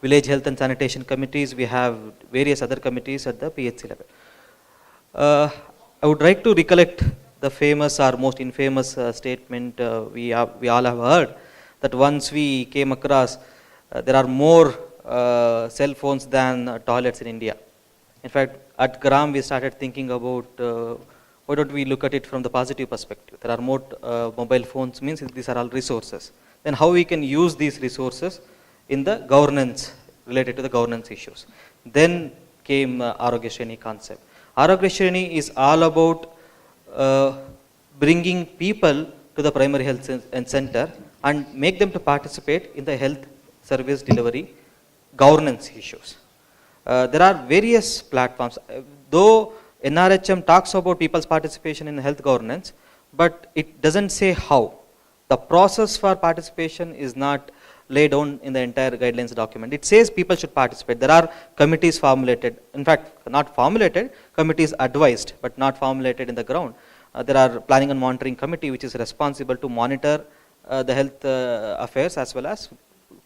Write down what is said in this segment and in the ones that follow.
village health and sanitation committees, we have various other committees at the PHC level. I would like to recollect the famous or most infamous statement we all have heard, that once we came across there are more cell phones than toilets in India. In fact, at Gram we started thinking about why don't we look at it from the positive perspective. There are more mobile phones, means these are all resources. Then how we can use these resources in the governance, related to the governance issues. Then came Arogya Shreni concept. Arogya Shreni is all about bringing people to the primary health center and make them to participate in the health service delivery governance issues. There are various platforms. Though NRHM talks about people's participation in health governance, but it doesn't say how. The process for participation is not laid down in the entire guidelines document. It says people should participate. There are committees formulated, in fact not formulated, committees advised but not formulated in the ground. There are planning and monitoring committee which is responsible to monitor the health affairs as well as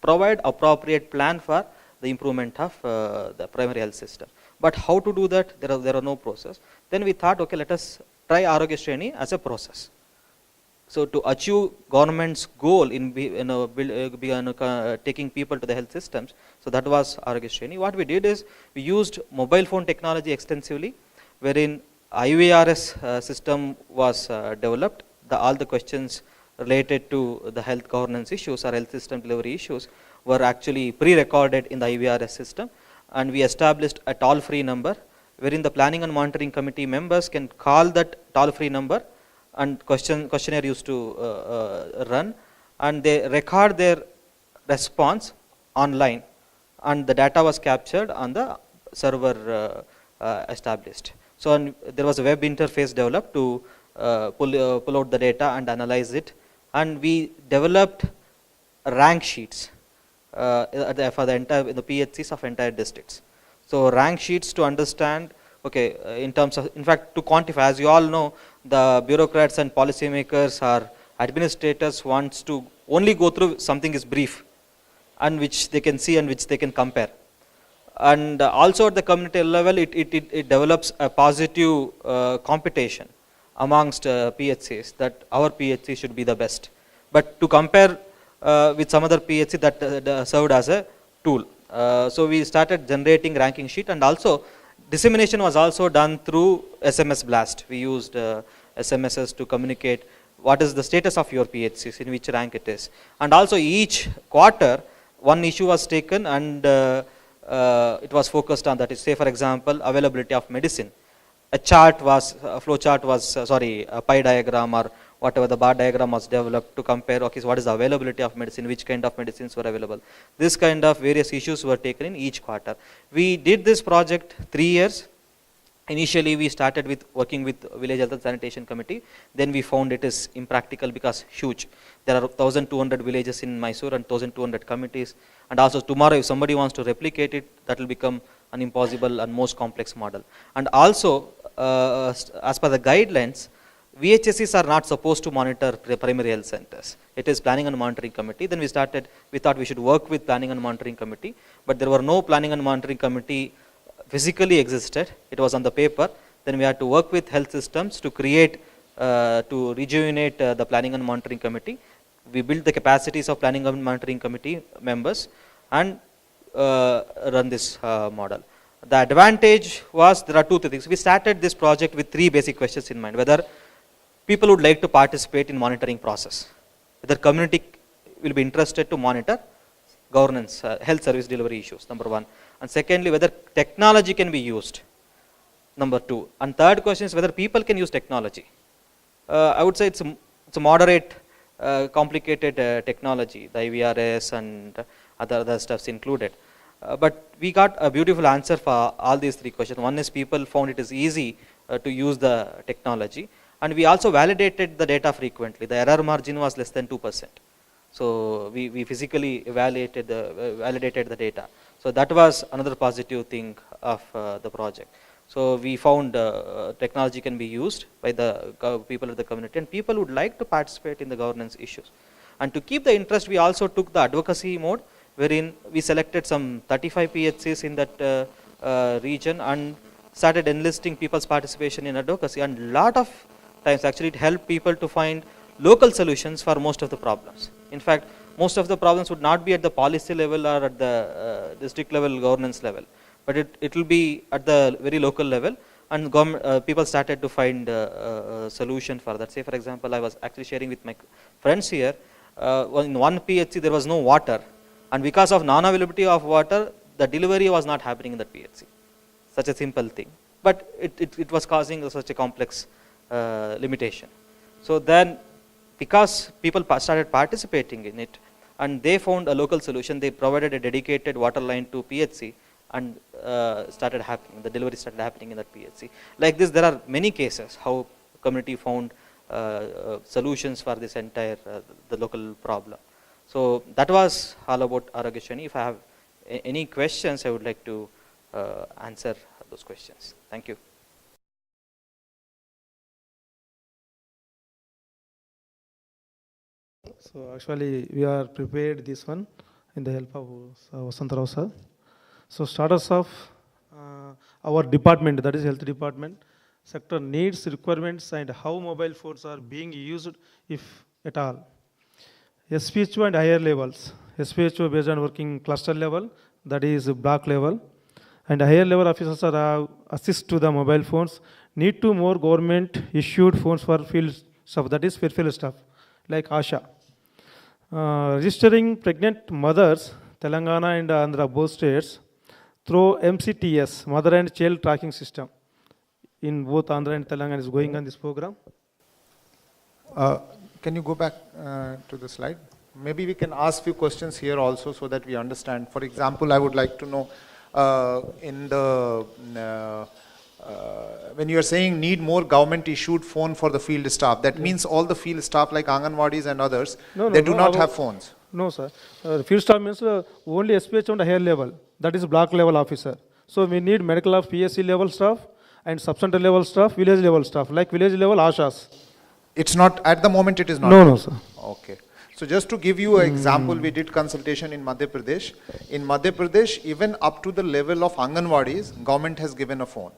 provide appropriate plan for the improvement of the primary health system. But how to do that? There are no process. Then we thought, okay, let us try Arogya Shreni as a process. So to achieve government's goal in taking people to the health systems, so that was Arogya Shreni. What we did is we used mobile phone technology extensively, wherein IVRS system was developed. All the questions related to the health governance issues or health system delivery issues were actually pre-recorded in the IVRS system, and we established a toll-free number wherein the planning and monitoring committee members can call that toll-free number, and questionnaire used to run, and they record their response online, and the data was captured on the server established. So there was a web interface developed to pull out the data and analyze it, and we developed rank sheets for the PHCs of entire districts. So rank sheets to understand, okay, in terms of, in fact, to quantify, as you all know, the bureaucrats and policymakers or administrators wants to only go through something is brief and which they can see and which they can compare. And also at the community level, it develops a positive competition amongst PHCs that our PHC should be the best. But to compare with some other PHC that served as a tool. So we started generating ranking sheet, and also dissemination was also done through SMS blast. We used SMSs to communicate what is the status of your PHCs, in which rank it is. And also each quarter, one issue was taken and it was focused on that. Say for example, availability of medicine. A chart was, a flow chart was, a pie diagram or whatever the bar diagram was developed to compare, okay, so what is the availability of medicine, which kind of medicines were available. This kind of various issues were taken in each quarter. We did this project 3 years. Initially we started with working with Village Health and Sanitation Committee, then we found it is impractical because huge. There are 1200 villages in Mysore and 1200 committees, and also tomorrow if somebody wants to replicate it, that will become an impossible and most complex model. And also as per the guidelines, VHSEs are not supposed to monitor primary health centers. It is planning and monitoring committee. Then we thought we should work with planning and monitoring committee, but there were no planning and monitoring committee physically existed. It was on the paper. Then we had to work with health systems to create, to rejuvenate the planning and monitoring committee. We built the capacities of planning and monitoring committee members and run this model. The advantage was, there are two things. We started this project with 3 basic questions in mind: whether people would like to participate in monitoring process, whether community will be interested to monitor governance, health service delivery issues, number 1. And secondly, whether technology can be used, number 2. And third question is whether people can use technology. I would say it's a moderate, complicated technology, the IVRS and other stuffs included. But we got a beautiful answer for all these 3 questions. One is people found it is easy to use the technology, and we also validated the data frequently. The error margin was less than 2%. So we physically validated the data. So that was another positive thing of the project. So we found technology can be used by the people of the community, and people would like to participate in the governance issues. And to keep the interest, we also took the advocacy mode. wherein we selected some 35 PHCs in that region and started enlisting people's participation in advocacy, and lot of times actually it helped people to find local solutions for most of the problems. In fact, most of the problems would not be at the policy level or at the district level governance level, but it will be at the very local level, and people started to find a solution for that. Say for example, I was actually sharing with my friends here, in one PHC there was no water, and because of non-availability of water, the delivery was not happening in that PHC. Such a simple thing, but it was causing such a complex limitation. So then, because people started participating in it and they found a local solution, they provided a dedicated water line to PHC, and started happening, the delivery started happening in that PHC. Like this, there are many cases how community found solutions for this entire the local problem. So that was all about Aarogyashreni. If I have any questions, I would like to answer those questions. Thank you. So actually we are prepared this one in the help of Vasant Rao sir. So status of our department, that is health department, sector needs, requirements, and how mobile phones are being used, if at all. SPHO and higher levels. SPHO based on working cluster level, that is block level, and higher level officers are assist to the mobile phones. Need to more government issued phones for field stuff, that is field stuff, like ASHA. Registering pregnant mothers, Telangana and Andhra both states, through MCTS, Mother and Child Tracking System. In both Andhra and Telangana is going on this program. Can you go back to the slide? Maybe we can ask few questions here also so that we understand. For example, I would like to know in the when you are saying need more government issued phone for the field staff, that means all the field staff like Anganwadis and others, they do not have phones. No, sir. Field staff means only SPH on the higher level, that is block level officer. So we need medical of PSC level staff and sub-center level staff, village level staff, like village level ASHAs. It's not, at the moment it is not. No, sir. Okay. So just to give you an example, we did consultation in Madhya Pradesh. In Madhya Pradesh, even up to the level of Anganwadis, government has given a phone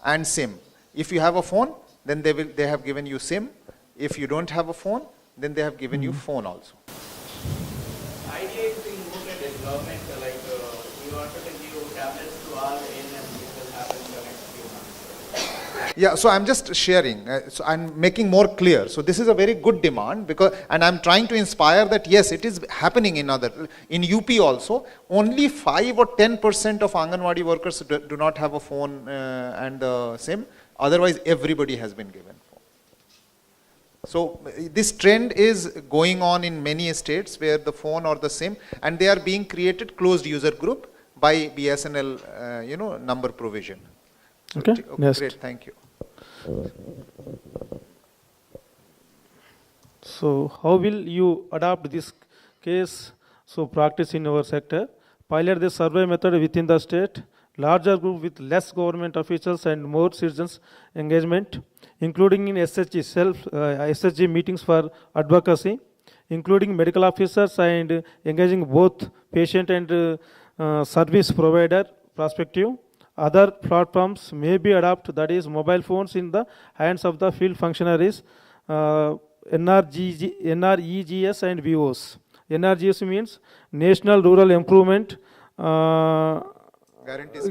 and SIM. If you have a phone, then they have given you SIM. If you don't have a phone, then they have given you phone also. Idea is being looked at as government, like you wanted to give tablets to all ANMs, which will happen in the next few months. Yeah, so I'm just sharing, so I'm making more clear. So this is a very good demand, because, and I'm trying to inspire that yes, it is happening in UP also. Only 5 or 10% of Anganwadi workers do not have a phone and the SIM. Otherwise, everybody has been given phone. So this trend is going on in many states where the phone or the SIM, and they are being created closed user group by BSNL, number provision. So Okay, next. Great, thank you. So how will you adopt this case, so practice in our sector? Pilot the survey method within the state, larger group with less government officials and more citizens engagement, including in SHG meetings for advocacy, including medical officers and engaging both patient and service provider perspective. Other platforms may be adopted, that is mobile phones in the hands of the field functionaries, NREGS and VOs. NRGS means National Rural Improvement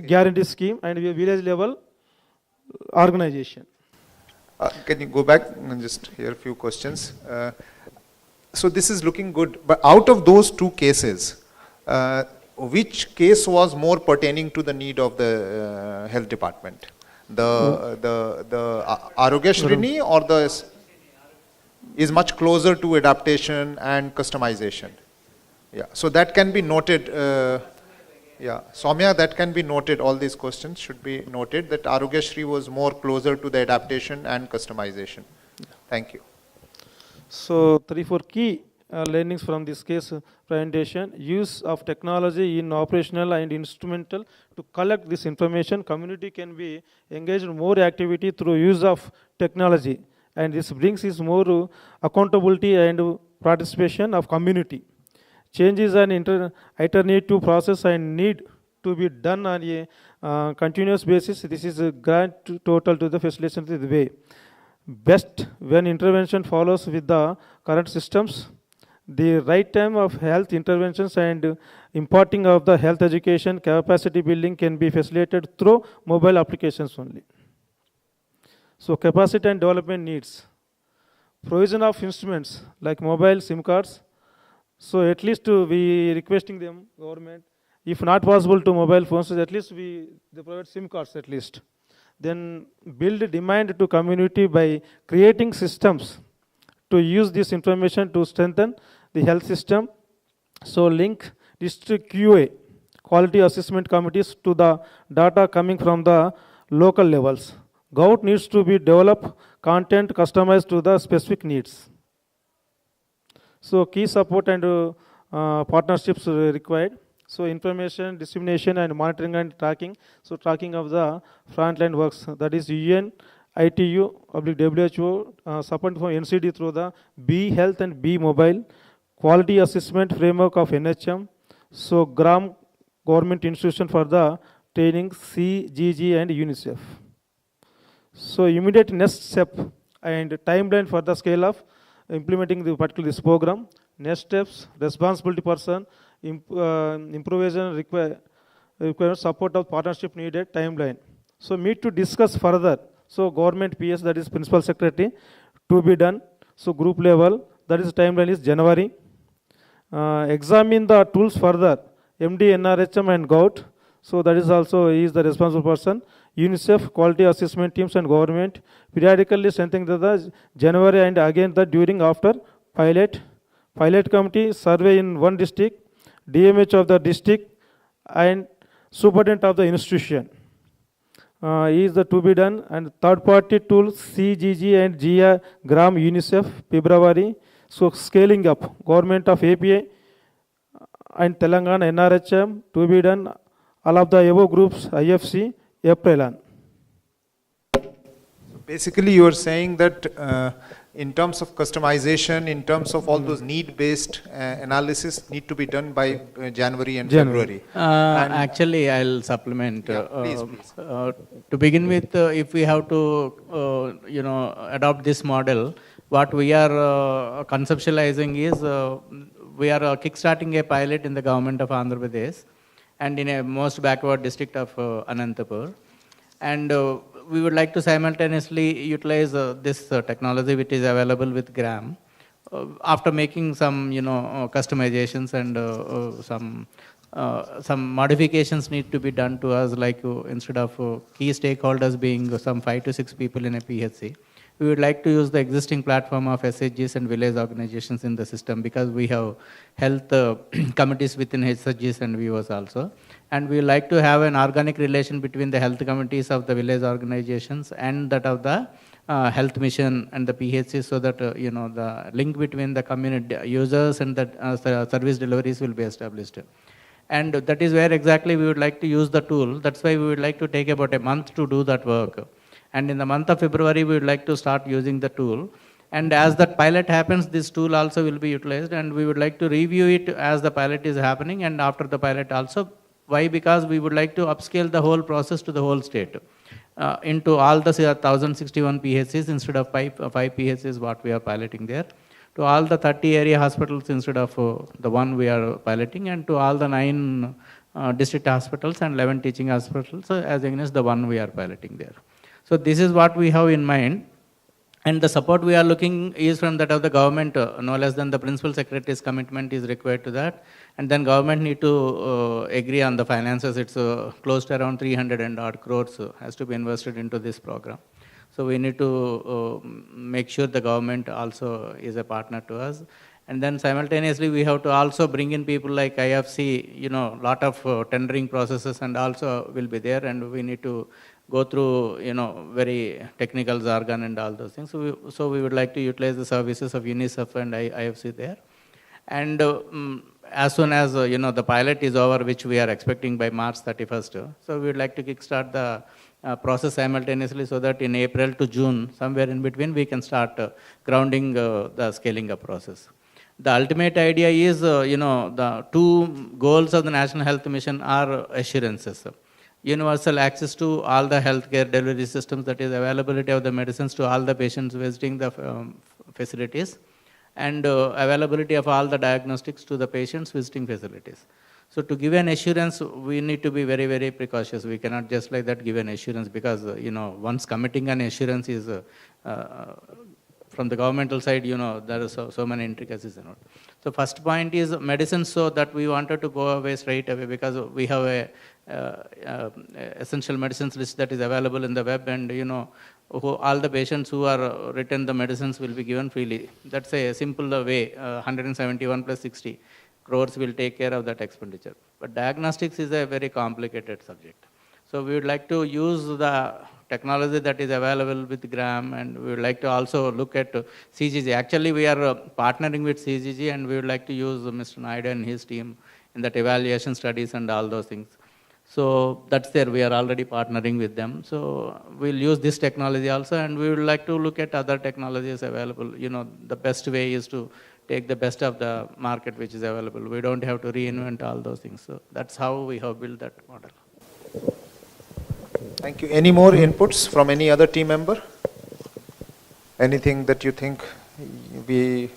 Guarantee Scheme, and village level organization. Can you go back and just hear a few questions? So this is looking good, but out of those two cases, which case was more pertaining to the need of the health department? The Aarogyashreni or the is much closer to adaptation and customization? Yeah, so that can be noted. Yeah, Soumya, that can be noted. All these questions should be noted that Aarogyashree was more closer to the adaptation and customization. Thank you. So 3-4 key learnings from this case presentation: use of technology in operational and instrumental to collect this information. Community can be engaged in more activity through use of technology, and this brings is more accountability and participation of community. Change is an iterative process and need to be done on a continuous basis. This is a grand total to the facilitation of the way. Best when intervention follows with the current systems, the right time of health interventions and imparting of the health education capacity building can be facilitated through mobile applications only. So capacity and development needs. Provision of instruments like mobile SIM cards. So at least we requesting them, government, if not possible to mobile phones, at least they provide SIM cards at least. Then build demand to community by creating systems to use this information to strengthen the health system. So link district QA, quality assessment committees, to the data coming from the local levels. GOUT needs to be developed content customized to the specific needs. So key support and partnerships required. So information dissemination and monitoring and tracking. So tracking of the frontline works, that is UN, ITU, WHO, support from NCD through the B Health and B Mobile, quality assessment framework of NHM. So GRAM, government institution for the training, CGG and UNICEF. So immediate next step and timeline for the scale of implementing the particular this program. Next steps, responsibility person, improvisation require support of partnership needed, timeline. So meet to discuss further. So government PS, that is principal secretary, to be done. So group level, that is timeline is January. Examine the tools further, MD, NRHM and GOUT. So that is also is the responsible person. UNICEF, quality assessment teams and government, periodically strengthening the January and again the during after pilot committee, survey in one district, DMH of the district and superintendent of the institution. Is the to be done, and third party tools CGG and GIA, GRAM, UNICEF, February. So scaling up, government of APA and Telangana, NRHM, to be done, all of the above groups, IFC, April on. Basically, you are saying that in terms of customization, in terms of all those need-based analysis need to be done by January and February. Actually, I'll supplement. Yeah, please. To begin with, if we have to, adopt this model, what we are conceptualizing is we are kickstarting a pilot in the government of Andhra Pradesh and in a most backward district of Anantapur. And we would like to simultaneously utilize this technology which is available with GRAM after making some, customizations and some modifications need to be done to us, like instead of key stakeholders being some 5 to 6 people in a PHC, we would like to use the existing platform of SHGs and village organizations in the system, because we have health committees within SHGs and VOs also. And we like to have an organic relation between the health committees of the village organizations and that of the health mission and the PHC, so that the link between the community users and the service deliveries will be established. And that is where exactly we would like to use the tool. That's why we would like to take about a month to do that work. And in the month of February, we would like to start using the tool. And as that pilot happens, this tool also will be utilized, and we would like to review it as the pilot is happening and after the pilot also. Why? Because we would like to upscale the whole process to the whole state, into all the 1061 PHCs instead of 5 PHCs what we are piloting there, to all the 30 area hospitals instead of the one we are piloting, and to all the 9 district hospitals and 11 teaching hospitals as against the one we are piloting there. So this is what we have in mind. And the support we are looking is from that of the government, no less than the principal secretary's commitment is required to that. And then government need to agree on the finances. It's close to around 300 and odd crores has to be invested into this program. So we need to make sure the government also is a partner to us. And then simultaneously we have to also bring in people like IFC, lot of tendering processes and also will be there, and we need to go through, very technical jargon and all those things. So we would like to utilize the services of UNICEF and IFC there. And as soon as, the pilot is over, which we are expecting by March 31st, so we would like to kickstart the process simultaneously, so that in April to June, somewhere in between, we can start grounding the scaling up process. The ultimate idea is, the two goals of the National Health Mission are assurances. Universal access to all the healthcare delivery systems, that is availability of the medicines to all the patients visiting the facilities, and availability of all the diagnostics to the patients visiting facilities. So to give an assurance, we need to be very, very precautious. We cannot just like that give an assurance, because, once committing an assurance is, from the governmental side, there are so many intricacies in it. So first point is medicine, so that we wanted to go away straight away, because we have a essential medicines list that is available in the web, and all the patients who are written the medicines will be given freely. That's a simple way. 171 plus 60 crores will take care of that expenditure. But diagnostics is a very complicated subject. So we would like to use the technology that is available with GRAM, and we would like to also look at CGG. Actually, we are partnering with CGG, and we would like to use Mr. Naidu and his team in that evaluation studies and all those things. So that's there. We are already partnering with them. So we'll use this technology also, and we would like to look at other technologies available. The best way is to take the best of the market which is available. We don't have to reinvent all those things. So that's how we have built that model. Thank you. Any more inputs from any other team member? Anything that you think you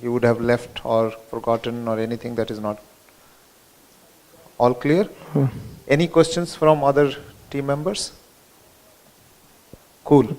would have left or forgotten, or anything that is not all clear? Any questions from other team members? Cool.